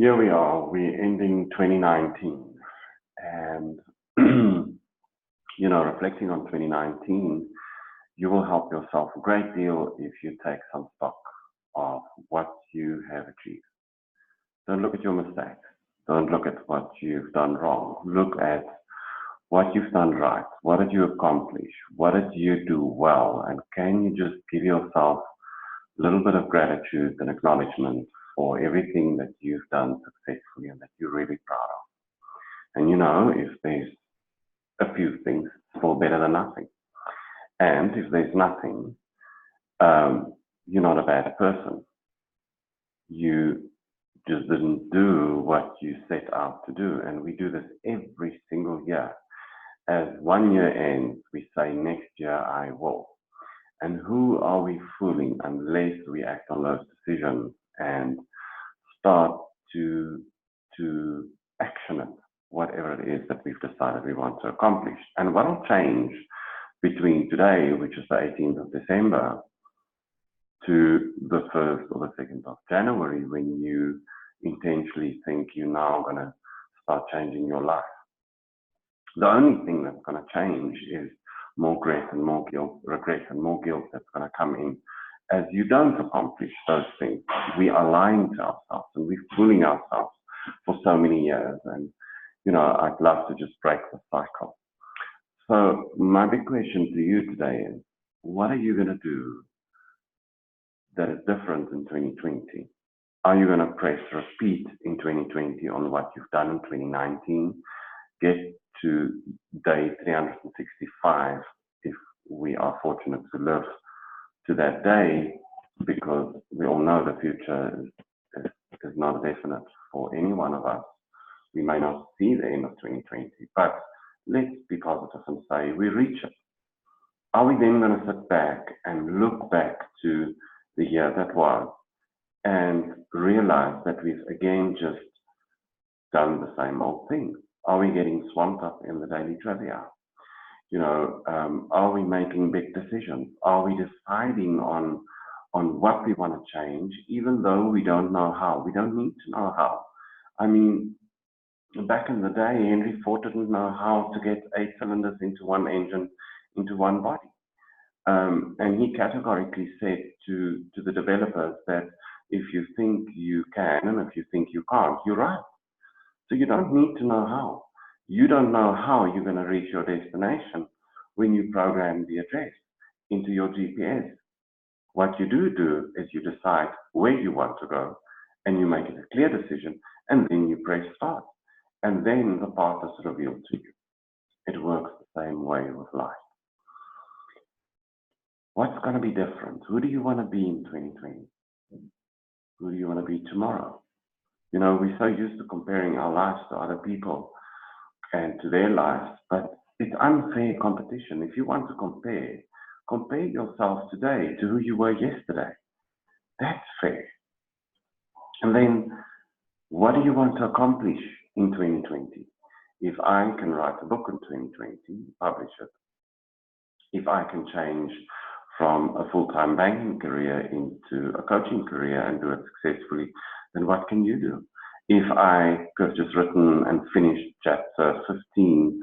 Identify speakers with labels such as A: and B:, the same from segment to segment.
A: Here we are, we're ending 2019, and reflecting on 2019, you will help yourself a great deal if you take some stock of what you have achieved. Don't look at your mistakes. Don't look at what you've done wrong. Look at what you've done right. What did you accomplish? What did you do well? And can you just give yourself a little bit of gratitude and acknowledgement for everything that you've done successfully and that you're really proud of? And if there's a few things, it's still better than nothing. And if there's nothing, you're not a bad person. You just didn't do what you set out to do. And we do this every single year. As 1 year ends, we say, next year I will. And who are we fooling unless we act on those decisions and start to action it, whatever it is that we've decided we want to accomplish. And what will change between today, which is the 18th of December, to the 1st or the 2nd of January, when you intentionally think you're now going to start changing your life? The only thing that's going to change is more regret and more guilt that's going to come in as you don't accomplish those things. We are lying to ourselves and we're fooling ourselves for so many years. And, I'd love to just break the cycle. So my big question to you today is, what are you going to do that is different in 2020? Are you going to press repeat in 2020 on what you've done in 2019? Get to day 365 if we are fortunate to live to that day, because we all know the future is not definite for any one of us. We may not see the end of 2020, but let's be positive and say we reach it. Are we then going to sit back and look back to the year that was and realize that we've again just done the same old thing? Are we getting swamped up in the daily trivia? Are we making big decisions? Are we deciding on what we want to change, even though we don't know how? We don't need to know how. I mean, back in the day, Henry Ford didn't know how to get 8 cylinders into one engine, into one body. And he categorically said to the developers that if you think you can and if you think you can't, you're right. So you don't need to know how. You don't know how you're going to reach your destination when you program the address into your GPS. What you do is you decide where you want to go and you make it a clear decision, and then you press start. And then the path is revealed to you. It works the same way with life. What's going to be different? Who do you want to be in 2020? Who do you want to be tomorrow? We're so used to comparing our lives to other people and to their lives, but it's unfair competition. If you want to compare yourself today to who you were yesterday. That's fair. And then, what do you want to accomplish in 2020? If I can write a book in 2020, publish it. If I can change from a full-time banking career into a coaching career and do it successfully, then what can you do? If I have just written and finished chapter 15,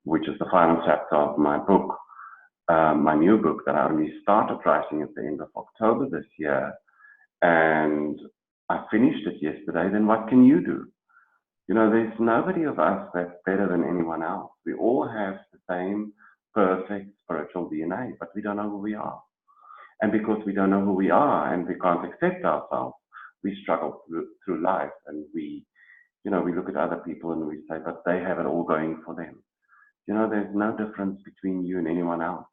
A: which is the final chapter of my book, my new book that I only started writing at the end of October this year, and I finished it yesterday, then what can you do? There's nobody of us that's better than anyone else. We all have the same perfect spiritual DNA, but we don't know who we are. And because we don't know who we are and we can't accept ourselves, we struggle through life, and we look at other people and we say, but they have it all going for them. There's no difference between you and anyone else.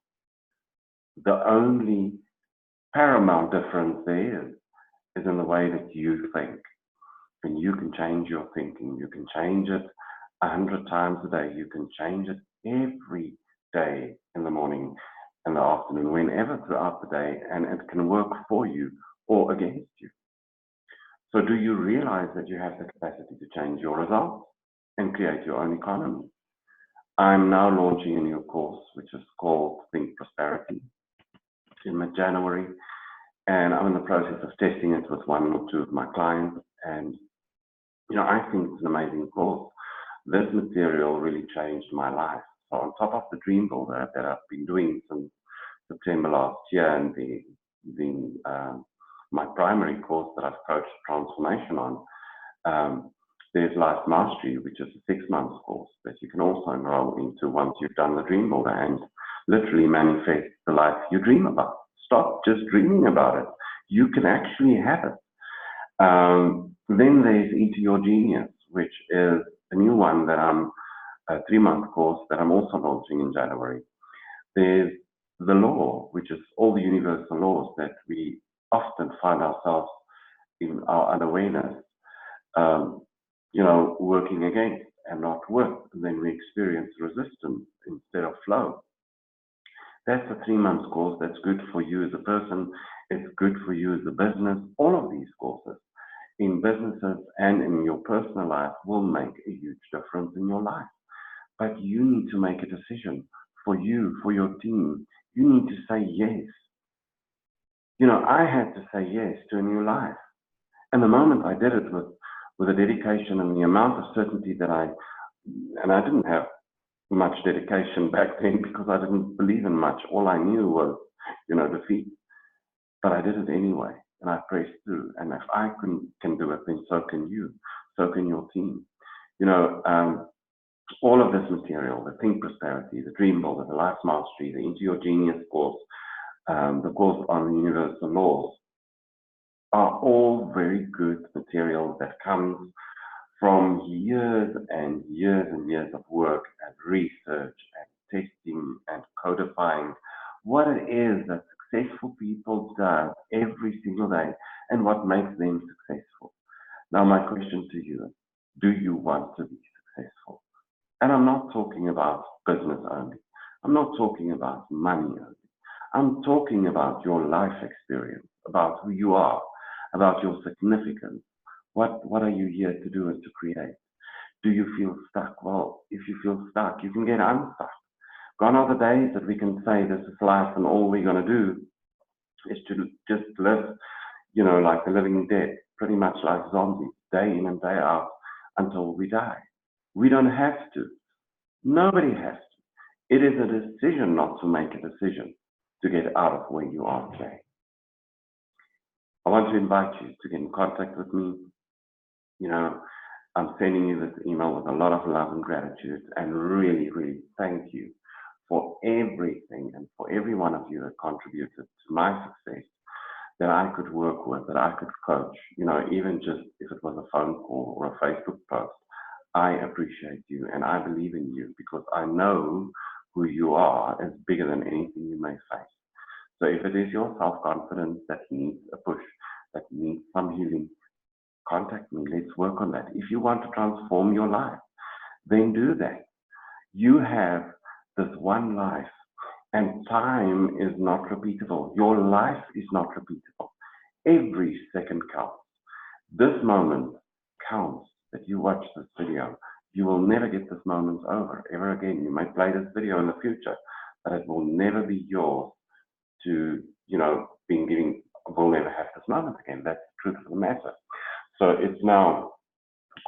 A: The only paramount difference there is in the way that you think. And you can change your thinking. You can change it 100 times a day. You can change it every day, in the morning, in the afternoon, whenever throughout the day, and it can work for you or against you. So do you realize that you have the capacity to change your results and create your own economy? I'm now launching a new course, which is called Think Prosperity, in mid-January, and I'm in the process of testing it with 1 or 2 of my clients, And, I think it's an amazing course. This material really changed my life. So on top of the Dream Builder that I've been doing since September last year, and my primary course that I've coached transformation on, there's Life Mastery, which is a 6-month course that you can also enroll into once you've done the Dream Builder and literally manifest the life you dream about. Stop just dreaming about it. You can actually have it. Then there's Into Your Genius, which is a new one that I'm a 3-month course that I'm also launching in January. There's The Law, which is all the universal laws that we often find ourselves in our unawareness, working against and not with. And then we experience resistance instead of flow. That's a 3-month course that's good for you as a person. It's good for you as a business. All of these courses in businesses and in your personal life will make a huge difference in your life. But you need to make a decision for you, for your team. You need to say yes. I had to say yes to a new life. And the moment I did it with the dedication and the amount of certainty that I didn't have much dedication back then because I didn't believe in much. All I knew was, defeat. But I did it anyway, and I pressed through. And if I can do it, then so can you. So can your team. All of this material, the Think Prosperity, the Dream Builder, the Life Mastery, the Into Your Genius course, the course on the universal laws, are all very good material that comes from years and years and years of work and research and testing and codifying what it is that successful people do every single day and what makes them successful. Now, my question to you is, do you want to be successful? And I'm not talking about business only. I'm not talking about money only. I'm talking about your life experience, about who you are, about your significance. What are you here to do and to create? Do you feel stuck? Well, if you feel stuck, you can get unstuck. Gone are the days that we can say this is life and all we're going to do is to just live, like the living dead, pretty much like zombies, day in and day out until we die. We don't have to. Nobody has to. It is a decision not to make a decision to get out of where you are today. I want to invite you to get in contact with me. I'm sending you this email with a lot of love and gratitude, and really, really thank you for everything and for every one of you that contributed to my success, that I could work with, that I could coach, even just if it was a phone call or a Facebook post. I appreciate you and I believe in you because I know who you are is bigger than anything you may face. So if it is your self-confidence that needs a push, that needs some healing, contact me. Let's work on that. If you want to transform your life, then do that. You have this one life, and time is not repeatable. Your life is not repeatable. Every second counts. This moment counts that you watch this video. You will never get this moment over ever again. You may play this video in the future, but it will never be yours to, we'll never have this moment again. That's the truth of the matter. So it's now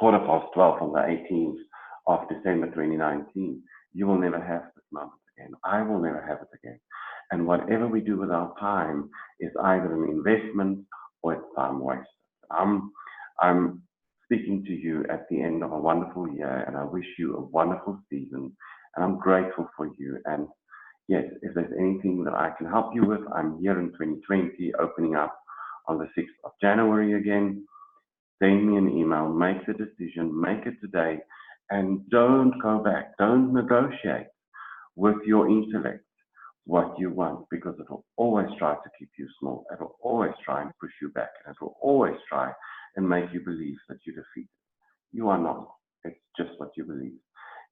A: 12:15 on the 18th of December 2019. You will never have this moment again. I will never have it again. And whatever we do with our time is either an investment or it's time wasted. I'm speaking to you at the end of a wonderful year, and I wish you a wonderful season. And I'm grateful for you. And yes, if there's anything that I can help you with, I'm here in 2020, opening up on the 6th of January again. Send me an email, make the decision, make it today, and don't go back. Don't negotiate with your intellect what you want, because it will always try to keep you small. It will always try and push you back. And it will always try and make you believe that you're defeated. You are not. It's just what you believe.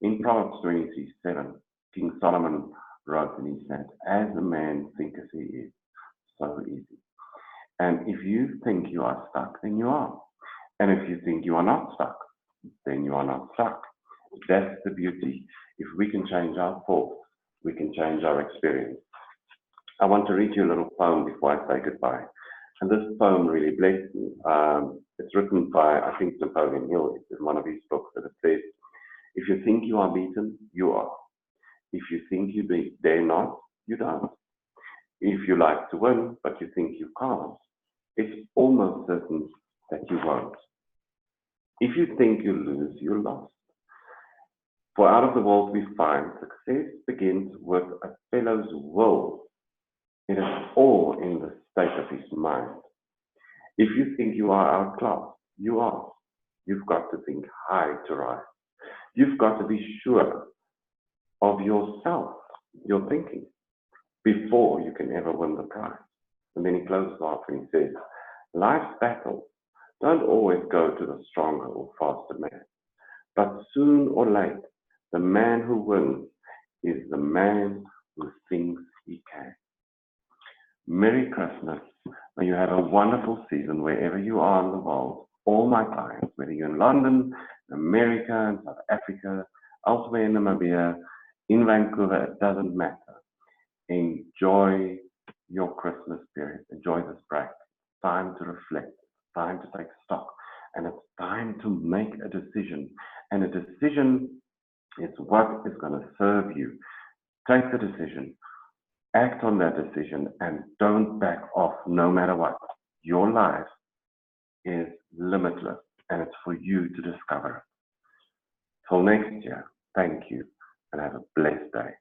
A: In Proverbs 23:7, King Solomon wrote and he said, "As a man thinketh he is, so is he." And if you think you are stuck, then you are. And if you think you are not stuck, then you are not stuck. That's the beauty. If we can change our thoughts, we can change our experience. I want to read you a little poem before I say goodbye. And this poem really blessed me. It It's written by, I think, Napoleon Hill. It's in one of his books that it says, if you think you are beaten, you are. If you think you dare not, you don't. If you like to win, but you think you can't, it's almost certain that you won't. If you think you lose, you're lost. For out of the world we find success begins with a fellow's will. It is all in the state of his mind. If you think you are outclassed, you are. You've got to think high to rise. You've got to be sure of yourself, your thinking, before you can ever win the prize. And then he closes off and he says, life's battles don't always go to the stronger or faster man, but soon or late, the man who wins is the man who thinks he can. Merry Christmas. May you have a wonderful season wherever you are in the world. All my clients, whether you're in London, America, in South Africa, elsewhere in Namibia, in Vancouver, it doesn't matter. Enjoy your Christmas period. Enjoy this break. It's time to reflect. It's time to take stock. And it's time to make a decision. And a decision is what is going to serve you. Take the decision. Act on that decision and don't back off no matter what. Your life is limitless and it's for you to discover it. Till next year, thank you and have a blessed day.